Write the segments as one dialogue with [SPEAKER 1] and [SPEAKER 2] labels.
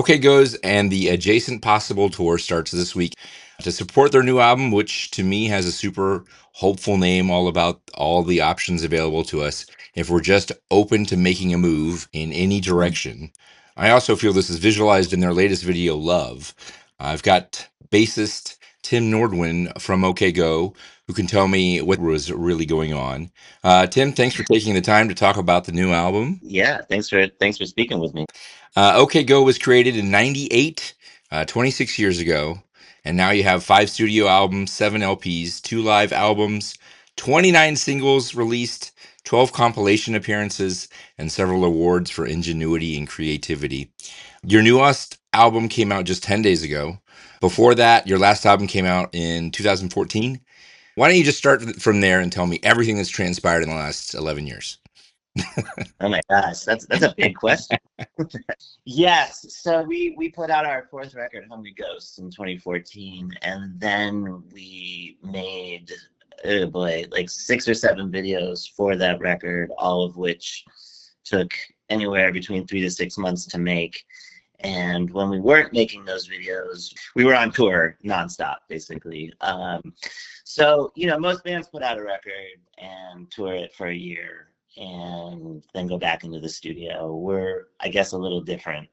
[SPEAKER 1] OK Goes and the Adjacent Possible tour starts this week to support their new album, which to me has a super hopeful name, all about all the options available to us if we're just open to making a move in any direction. I also feel this is visualized in their latest video, Love. I've got bassist Tim Nordwind from OK Go, who can tell me what was really going on. Tim, thanks for taking the time to talk about the new album.
[SPEAKER 2] Yeah, thanks for speaking with me.
[SPEAKER 1] OK Go was created in '98, 26 years ago, and now you have 5 studio albums, 7 LPs, 2 live albums, 29 singles released, 12 compilation appearances, and several awards for ingenuity and creativity. Your newest album came out just 10 days ago. Before that, your last album came out in 2014. Why don't you just start from there and tell me everything that's transpired in the last 11 years?
[SPEAKER 2] Oh my gosh, that's a big question. Yes, so we put out our fourth record, Hungry Ghosts, in 2014, and then we made, oh boy, like 6 or 7 videos for that record, all of which took anywhere between 3 to 6 months to make. And when we weren't making those videos, we were on tour nonstop, basically. So, most bands put out a record and tour it for a year and then go back into the studio. We're, I guess, a little different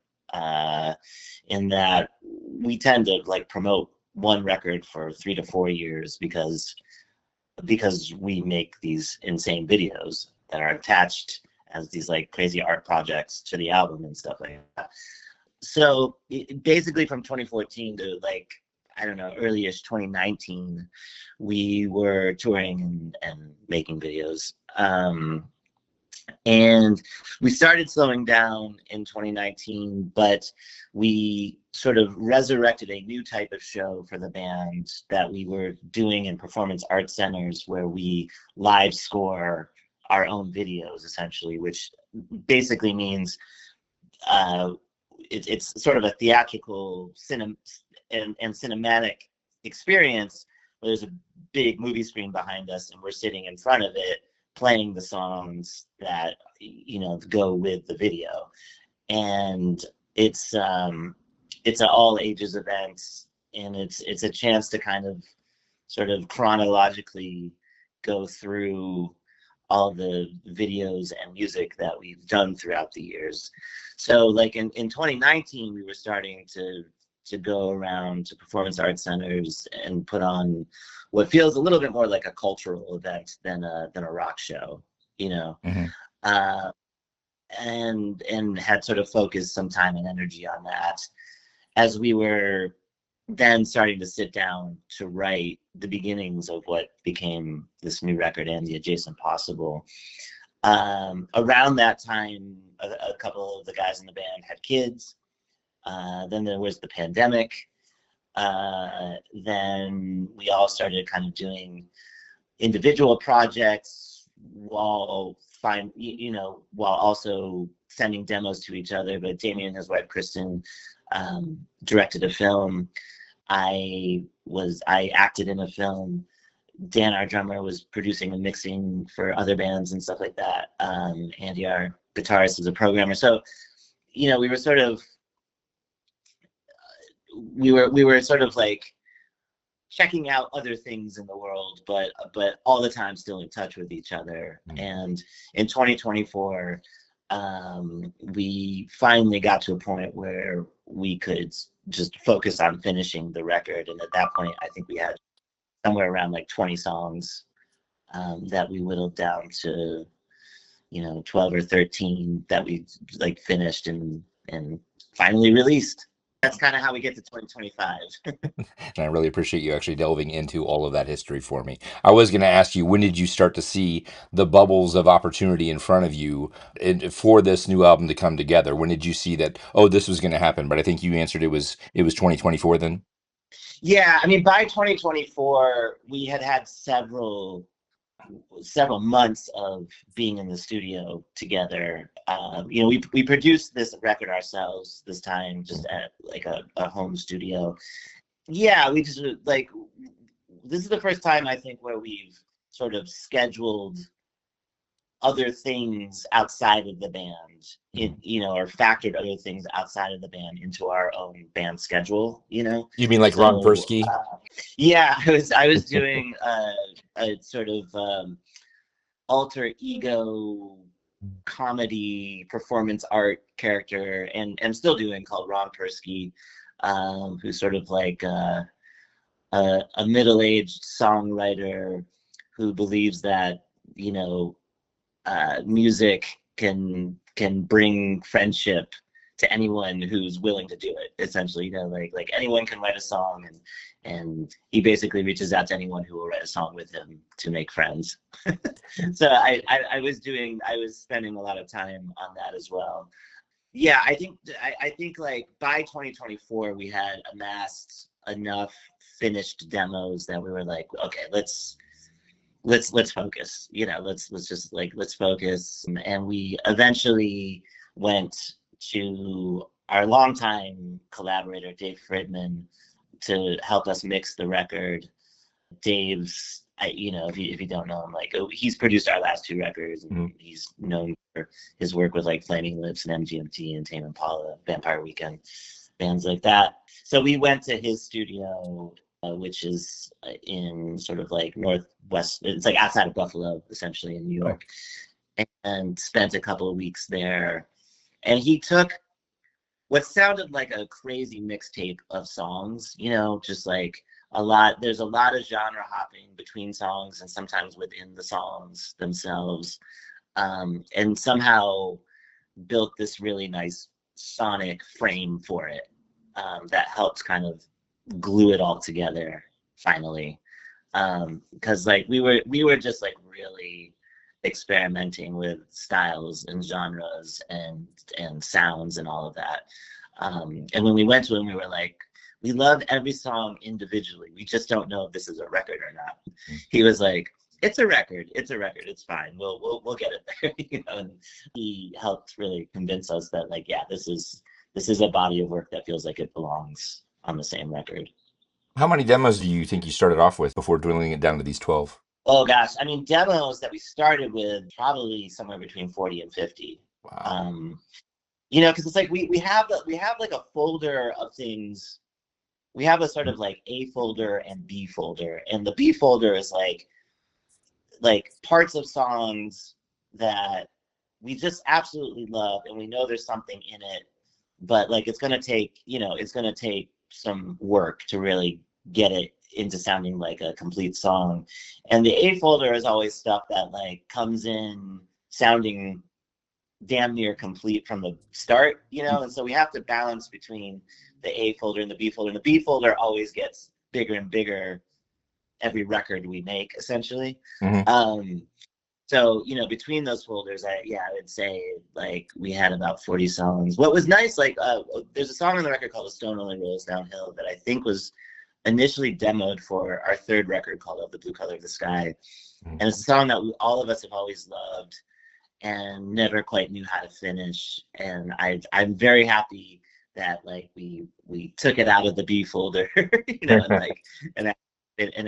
[SPEAKER 2] in that we tend to like promote one record for 3 to 4 years because we make these insane videos that are attached as these like crazy art projects to the album and stuff like that. So basically from 2014 to like, I don't know, early-ish 2019, we were touring and making videos. And we started slowing down in 2019, but we sort of resurrected a new type of show for the band that we were doing in performance art centers where we live score our own videos, essentially, which basically means it's sort of a theatrical and cinematic experience where there's a big movie screen behind us and we're sitting in front of it playing the songs that go with the video. And it's an all ages event, and it's a chance to kind of sort of chronologically go through all the videos and music that we've done throughout the years. So like in 2019, we were starting to go around to performance art centers and put on what feels a little bit more like a cultural event than a rock show,
[SPEAKER 1] Mm-hmm.
[SPEAKER 2] uh, and had sort of focused some time and energy on that as we were then starting to sit down to write the beginnings of what became this new record and the Adjacent Possible. Around that time, a couple of the guys in the band had kids. Then there was the pandemic. Then we all started kind of doing individual projects while while also sending demos to each other. But Damien and his wife Kristen directed a film. I acted in a film. Dan, our drummer, was producing and mixing for other bands and stuff like that. Andy, our guitarist, is a programmer. So, we were sort of sort of like checking out other things in the world, but all the time still in touch with each other. And in 2024, we finally got to a point where we could just focus on finishing the record. And at that point, I think we had somewhere around like 20 songs that we whittled down to 12 or 13 that we like finished and finally released. That's kind of how we get to 2025.
[SPEAKER 1] And I really appreciate you actually delving into all of that history for me. I was going to ask you, when did you start to see the bubbles of opportunity in front of you for this new album to come together? When did you see that, oh, this was going to happen? But I think you answered it was 2024 then.
[SPEAKER 2] Yeah, I mean, by 2024, we had several months of being in the studio together. We produced this record ourselves this time, just at like a home studio. Yeah, we just like, this is the first time I think where we've sort of scheduled other things outside of the band, or factored other things outside of the band into our own band schedule,
[SPEAKER 1] You mean like Ron
[SPEAKER 2] So
[SPEAKER 1] Persky?
[SPEAKER 2] yeah, I was doing a sort of alter ego comedy performance art character, and still doing, called Ron Persky, who's sort of like a middle-aged songwriter who believes that music can bring friendship to anyone who's willing to do it. Essentially, like anyone can write a song, and he basically reaches out to anyone who will write a song with him to make friends. So I was spending a lot of time on that as well. Yeah, I think like by 2024 we had amassed enough finished demos that we were like, okay, let's focus. Let's focus. And we eventually went to our longtime collaborator Dave Fridman to help us mix the record. Dave's, if you don't know him, like, he's produced our last two records, and he's known for his work with like Flaming Lips and MGMT and Tame Impala, Vampire Weekend, bands like that. So we went to his studio, which is in sort of like northwest. It's like outside of Buffalo, essentially, in New York, and spent a couple of weeks there. And he took what sounded like a crazy mixtape of songs, just like there's a lot of genre hopping between songs and sometimes within the songs themselves, and somehow built this really nice sonic frame for it, that helps kind of glue it all together finally. Because like we were just like really experimenting with styles and genres and sounds and all of that. And when we went to him, we were like, we love every song individually. We just don't know if this is a record or not. He was like, it's a record. It's a record. It's fine. We'll get it there. And he helped really convince us that, like, yeah, this is a body of work that feels like it belongs on the same record.
[SPEAKER 1] How many demos do you think you started off with before dwindling it down to these 12?
[SPEAKER 2] Oh gosh, I mean, demos that we started with, probably somewhere between 40 and 50.
[SPEAKER 1] Wow.
[SPEAKER 2] Because it's like we have like a folder of things. We have a sort of like A folder and B folder, and the B folder is like parts of songs that we just absolutely love, and we know there's something in it, but like it's gonna take some work to really get it into sounding like a complete song. And the A folder is always stuff that like comes in sounding damn near complete from the start, and so we have to balance between the A folder and the B folder, and the B folder always gets bigger and bigger every record we make, essentially. So between those folders, I would say like we had about 40 songs. What was nice, like there's a song on the record called "The Stone Only Rolls Downhill" that I think was initially demoed for our third record called "Of the Blue Color of the Sky," and it's a song that all of us have always loved and never quite knew how to finish. And I'm very happy that like we took it out of the B folder, and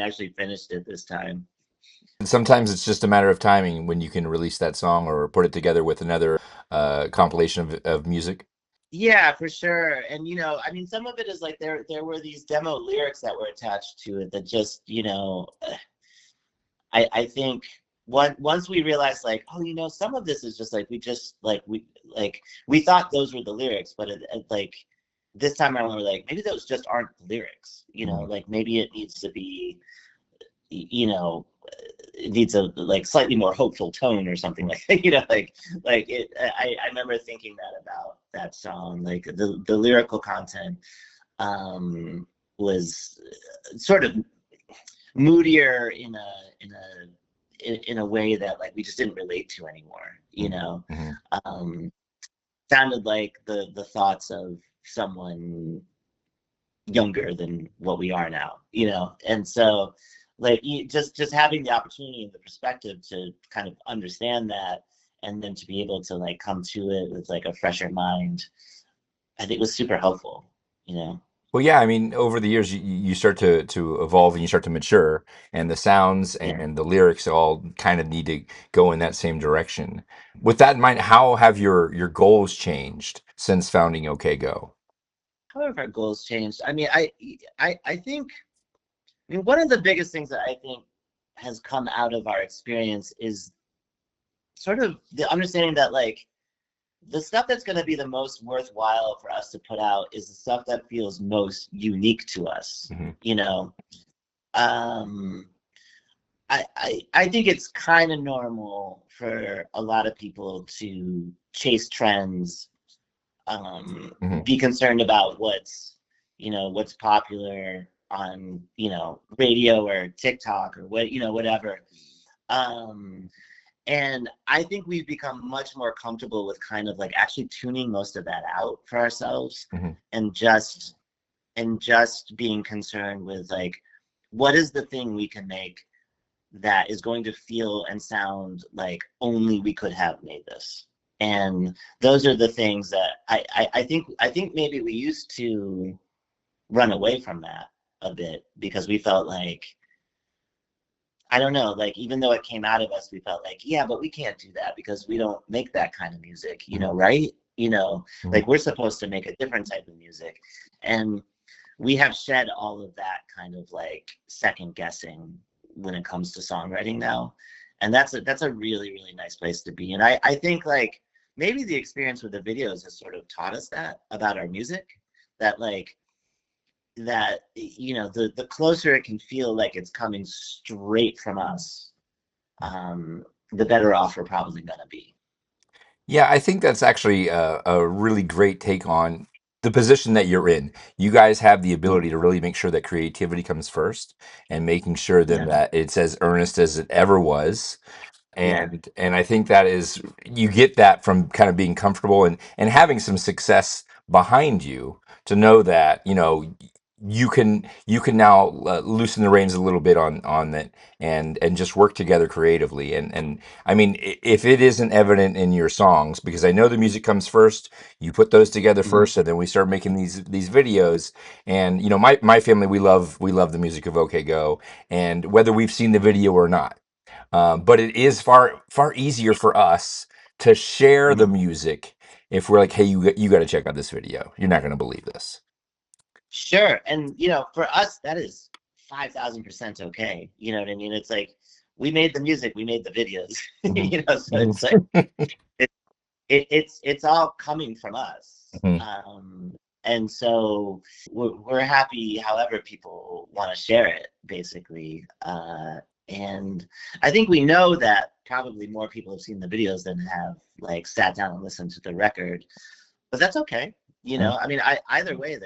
[SPEAKER 2] actually finished it this time.
[SPEAKER 1] Sometimes it's just a matter of timing when you can release that song or put it together with another compilation of music.
[SPEAKER 2] Yeah, for sure. And I mean, some of it is like there were these demo lyrics that were attached to it that just, I think once we realized like, oh, some of this is just like we thought those were the lyrics, but it like this time around we're like, maybe those just aren't the lyrics, like maybe it needs to be, it needs a like slightly more hopeful tone or something like that, like it. I remember thinking that about that song, like the lyrical content was sort of moodier in a way that like we just didn't relate to anymore, sounded like the thoughts of someone younger than what we are now, and so like just having the opportunity and the perspective to kind of understand that, and then to be able to like come to it with like a fresher mind, I think was super helpful.
[SPEAKER 1] Well, yeah, I mean, over the years, you start to evolve and you start to mature, and the sounds
[SPEAKER 2] Yeah.
[SPEAKER 1] and the lyrics all kind of need to go in that same direction. With that in mind, how have your goals changed since founding OK Go?
[SPEAKER 2] However, our goals changed. I mean, I think, I mean, one of the biggest things that I think has come out of our experience is sort of the understanding that like the stuff that's going to be the most worthwhile for us to put out is the stuff that feels most unique to us.
[SPEAKER 1] Hmm.
[SPEAKER 2] You know, um, I think it's kind of normal for a lot of people to chase trends,
[SPEAKER 1] Hmm.
[SPEAKER 2] be concerned about what's popular on, radio or TikTok or whatever. Um, and I think we've become much more comfortable with kind of like actually tuning most of that out for ourselves
[SPEAKER 1] Hmm.
[SPEAKER 2] and just being concerned with like what is the thing we can make that is going to feel and sound like only we could have made this. And those are the things that I think maybe we used to run away from that a bit because we felt like, I don't know, like even though it came out of us, we felt like, yeah, but we can't do that because we don't make that kind of music,
[SPEAKER 1] Hmm.
[SPEAKER 2] right?
[SPEAKER 1] Hmm.
[SPEAKER 2] Like we're supposed to make a different type of music. And we have shed all of that kind of like second guessing when it comes to songwriting now. And that's a really, really nice place to be. And I think like maybe the experience with the videos has sort of taught us that about our music, that like that the closer it can feel like it's coming straight from us, the better off we're probably gonna be.
[SPEAKER 1] Yeah, I think that's actually a really great take on the position that you're in. You guys have the
[SPEAKER 2] Mm.
[SPEAKER 1] ability to really make sure that creativity comes first and making sure then
[SPEAKER 2] Yeah,
[SPEAKER 1] that it's as earnest as it ever was.
[SPEAKER 2] yeah.
[SPEAKER 1] And I think that is, you get that from kind of being comfortable and having some success behind you to know that, you can now loosen the reins a little bit on it and just work together creatively. And I mean, if it isn't evident in your songs, because I know the music comes first, you put those together
[SPEAKER 2] Mhm.
[SPEAKER 1] first, and then we start making these videos. And my family, we love the music of OK Go, and whether we've seen the video or not. But it is far far easier for us to share the
[SPEAKER 2] Mhm.
[SPEAKER 1] music if we're like, hey, you got to check out this video. You're not going to believe this.
[SPEAKER 2] Sure. And for us, that is 5,000% okay. You know what I mean? It's like we made the music, we made the videos.
[SPEAKER 1] Mhm.
[SPEAKER 2] So it's like
[SPEAKER 1] Mhm.
[SPEAKER 2] it, it's all coming from us.
[SPEAKER 1] Mhm.
[SPEAKER 2] And so we're happy however people want to share it, basically. And I think we know that probably more people have seen the videos than have like sat down and listened to the record, but that's okay. I mean, either way,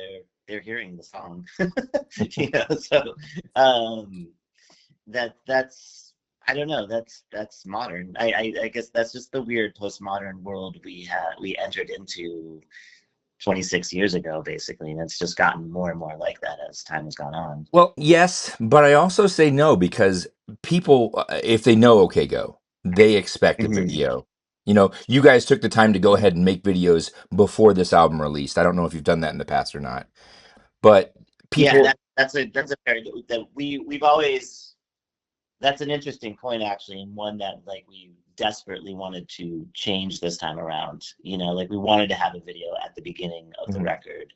[SPEAKER 2] they're hearing the song. So um, that's I don't know. That's modern. I guess that's just the weird postmodern world we entered into 26 years ago, basically, and it's just gotten more and more like that as time has gone on.
[SPEAKER 1] Well, yes, but I also say no because people, if they know OK Go, they expect a
[SPEAKER 2] Hmm.
[SPEAKER 1] video. You guys took the time to go ahead and make videos before this album released. I don't know if you've done that in the past or not, but
[SPEAKER 2] Yeah,
[SPEAKER 1] people.
[SPEAKER 2] that's a very that we've always that's an interesting point actually, and one that like we desperately wanted to change this time around. Like we wanted to have a video at the beginning of the
[SPEAKER 1] Mhm.
[SPEAKER 2] record.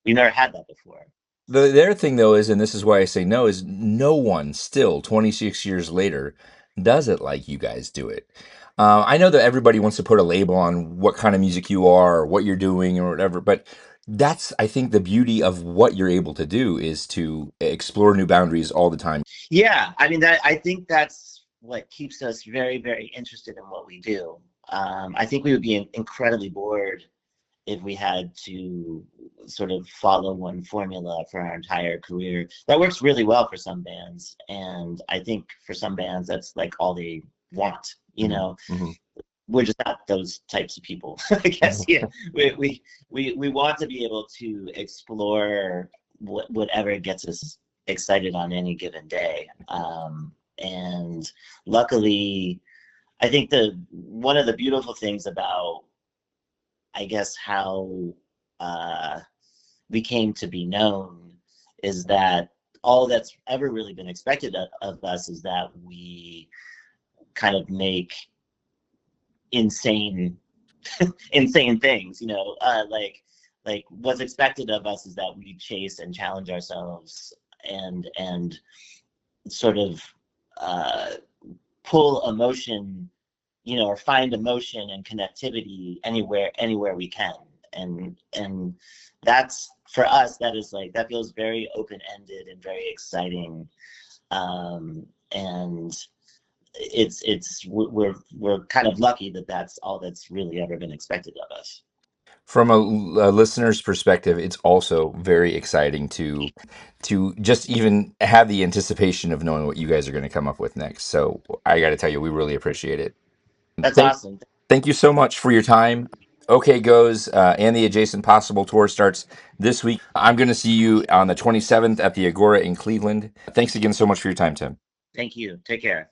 [SPEAKER 2] We never had that before.
[SPEAKER 1] The other thing, though, is, and this is why I say no, is no one still 26 years later does it like you guys do it. I know that everybody wants to put a label on what kind of music you are or what you're doing or whatever, but that's, I think, the beauty of what you're able to do is to explore new boundaries all the time.
[SPEAKER 2] Yeah, I mean that I think that's what keeps us very, very interested in what we do. I think we would be incredibly bored if we had to sort of follow one formula for our entire career. That works really well for some bands, and I think for some bands that's like all they want.
[SPEAKER 1] Hmm. Hmm.
[SPEAKER 2] We're just not those types of people, I guess. Yeah, we want to be able to explore whatever gets us excited on any given day. And luckily, I think the one of the beautiful things about, I guess, how uh, we came to be known is that all that's ever really been expected of us is that we kind of make insane insane things, you know, like what's expected of us is that we chase and challenge ourselves and sort of uh, pull emotion, you know, or find emotion and connectivity anywhere we can. And that's for us, that is like, that feels very open-ended and very exciting. And we're kind of lucky that that's all that's really ever been expected of us.
[SPEAKER 1] From a listener's perspective, it's also very exciting to just even have the anticipation of knowing what you guys are going to come up with next. So I got to tell you, we really appreciate it.
[SPEAKER 2] That's
[SPEAKER 1] Thank
[SPEAKER 2] awesome.
[SPEAKER 1] thank you so much for your time. OK Goes and the Adjacent Possible tour starts this week. I'm going to see you on the 27th at the Agora in Cleveland. Thanks again so much for your time, Tim.
[SPEAKER 2] Thank you. Take care.